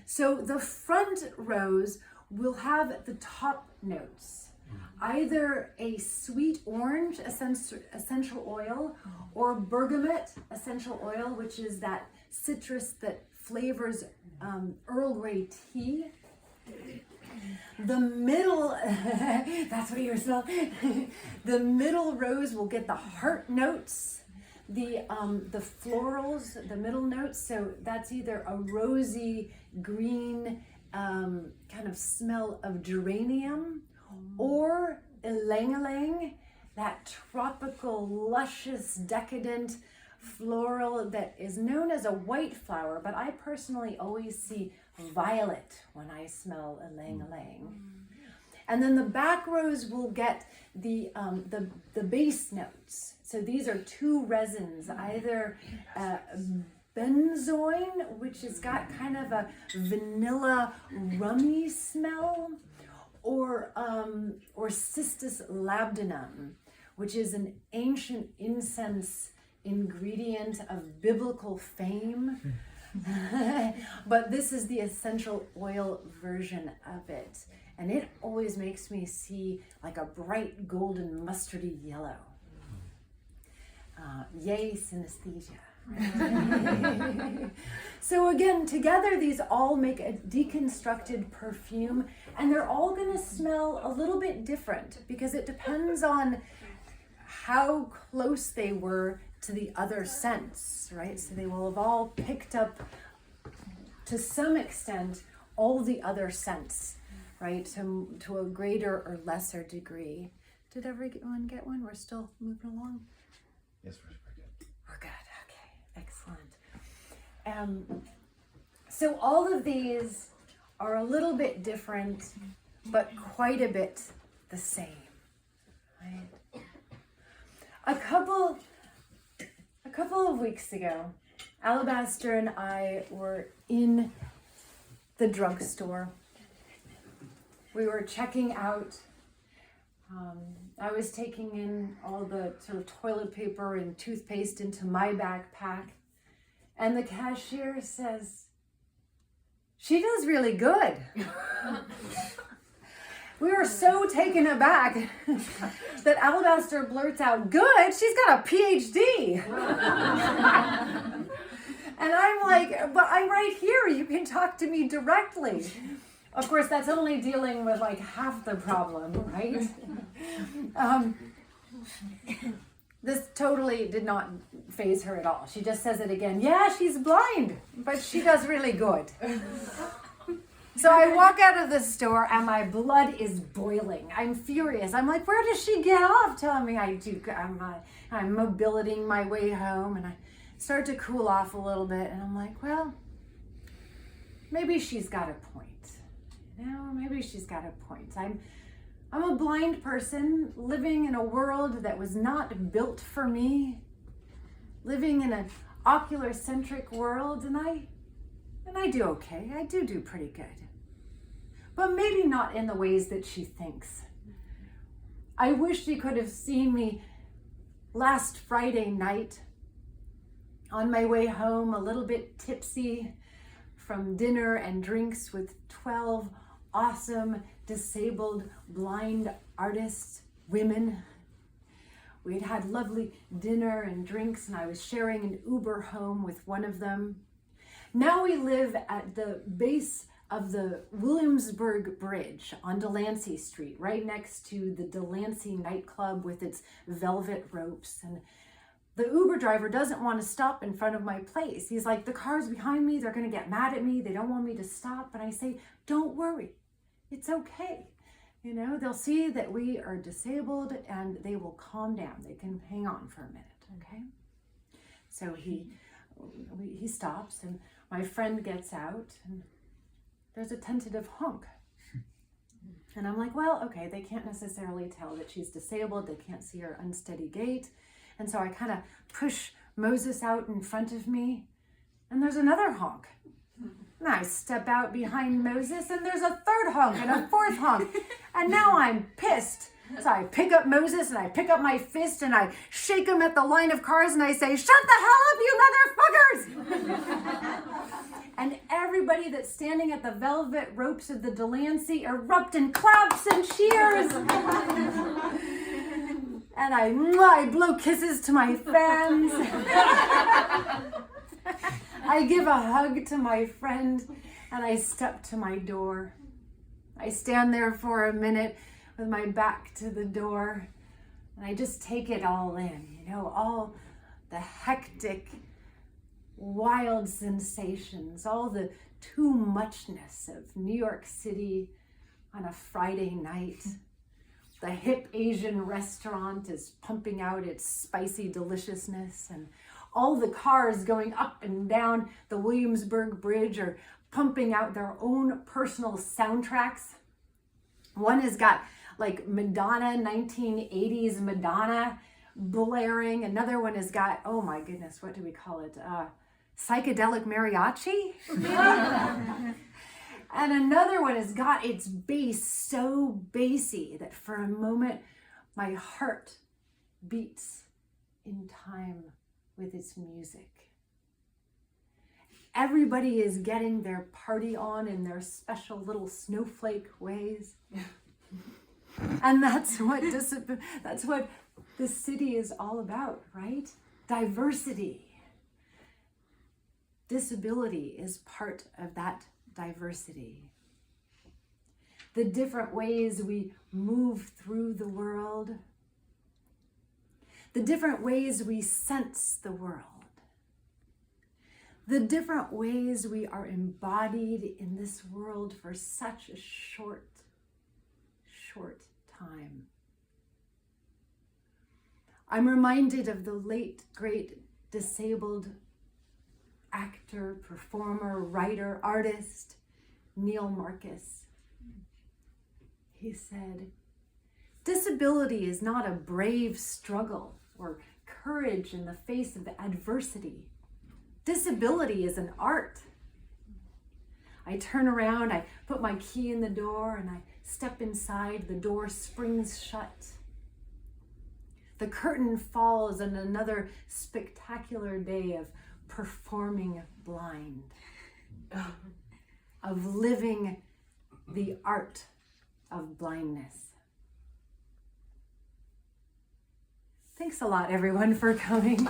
So the front rows will have the top notes, either a sweet orange essential oil or bergamot essential oil, which is that citrus that flavors Earl Grey tea. The middle, that's what you're smelling. The middle rows will get the heart notes, the florals, the middle notes. So that's either a rosy green kind of smell of geranium, or ylang-ylang, that tropical, luscious, decadent floral that is known as a white flower, but I personally always see violet when I smell ylang-ylang. And then the back rows will get the base notes. So these are two resins, either benzoin, which has got kind of a vanilla rummy smell, or cistus labdanum, which is an ancient incense ingredient of biblical fame. But this is the essential oil version of it. And it always makes me see like a bright golden mustardy yellow. Yay, synesthesia. So again, together these all make a deconstructed perfume, and they're all going to smell a little bit different because it depends on how close they were to the other scents, right? So they will have all picked up to some extent all the other scents, right? To a greater or lesser degree. Did everyone get one? We're still moving along? Yes, we're good. We're good, okay, excellent. So all of these are a little bit different, but quite a bit the same, right? A couple of weeks ago, Alabaster and I were in the drugstore. We were checking out. I was taking in all the sort of toilet paper and toothpaste into my backpack, and the cashier says, "She does really good." We were so taken aback that Alabaster blurts out, "Good? She's got a PhD." And I'm like, "But I'm right here. You can talk to me directly." Of course, that's only dealing with like half the problem, right? This totally did not faze her at all. She just says it again. "Yeah, she's blind, but she does really good." So I walk out of the store and my blood is boiling. I'm furious. I'm like, where does she get off telling me I'm mobilitating my way home, and I start to cool off a little bit, and I'm like, well, maybe she's got a point. Maybe she's got a point. I'm a blind person living in a world that was not built for me, living in an ocular-centric world, and I do okay. I do pretty good. But maybe not in the ways that she thinks. I wish she could have seen me last Friday night on my way home, a little bit tipsy from dinner and drinks with 12 awesome, disabled, blind artists, women. We'd had lovely dinner and drinks, and I was sharing an Uber home with one of them. Now we live at the base of the Williamsburg Bridge on Delancey Street, right next to the Delancey nightclub with its velvet ropes. And the Uber driver doesn't want to stop in front of my place. He's like, the cars behind me, they're going to get mad at me. They don't want me to stop. And I say, don't worry. It's okay. They'll see that we are disabled and they will calm down. They can hang on for a minute, okay? So he stops, and my friend gets out, and there's a tentative honk. And I'm like, well, okay, they can't necessarily tell that she's disabled. They can't see her unsteady gait. And so I kind of push Moses out in front of me, and there's another honk. And I step out behind Moses, and there's a third honk and a fourth honk. And now I'm pissed. So I pick up Moses, and I pick up my fist, and I shake him at the line of cars, and I say, "Shut the hell up, you motherfuckers!" And everybody that's standing at the velvet ropes of the Delancey erupt in claps and cheers. And I blow kisses to my fans. I give a hug to my friend, and I step to my door. I stand there for a minute with my back to the door, and I just take it all in, all the hectic, wild sensations, all the too muchness of New York City on a Friday night. The hip Asian restaurant is pumping out its spicy deliciousness, and all the cars going up and down the Williamsburg Bridge are pumping out their own personal soundtracks. One has got like Madonna, 1980s Madonna blaring. Another one has got, oh my goodness, what do we call it? Psychedelic mariachi? And another one has got its bass so bassy that for a moment my heart beats in time with its music. Everybody is getting their party on in their special little snowflake ways. And that's what the city is all about, right? Diversity. Disability is part of that diversity. The different ways we move through the world. The different ways we sense the world. The different ways we are embodied in this world for such a short time. I'm reminded of the late, great disabled actor, performer, writer, artist, Neil Marcus. He said, "Disability is not a brave struggle or courage in the face of adversity. Disability is an art." I turn around, I put my key in the door, and I step inside. The door springs shut. The curtain falls on another spectacular day of performing blind, of living the art of blindness. Thanks a lot, everyone, for coming.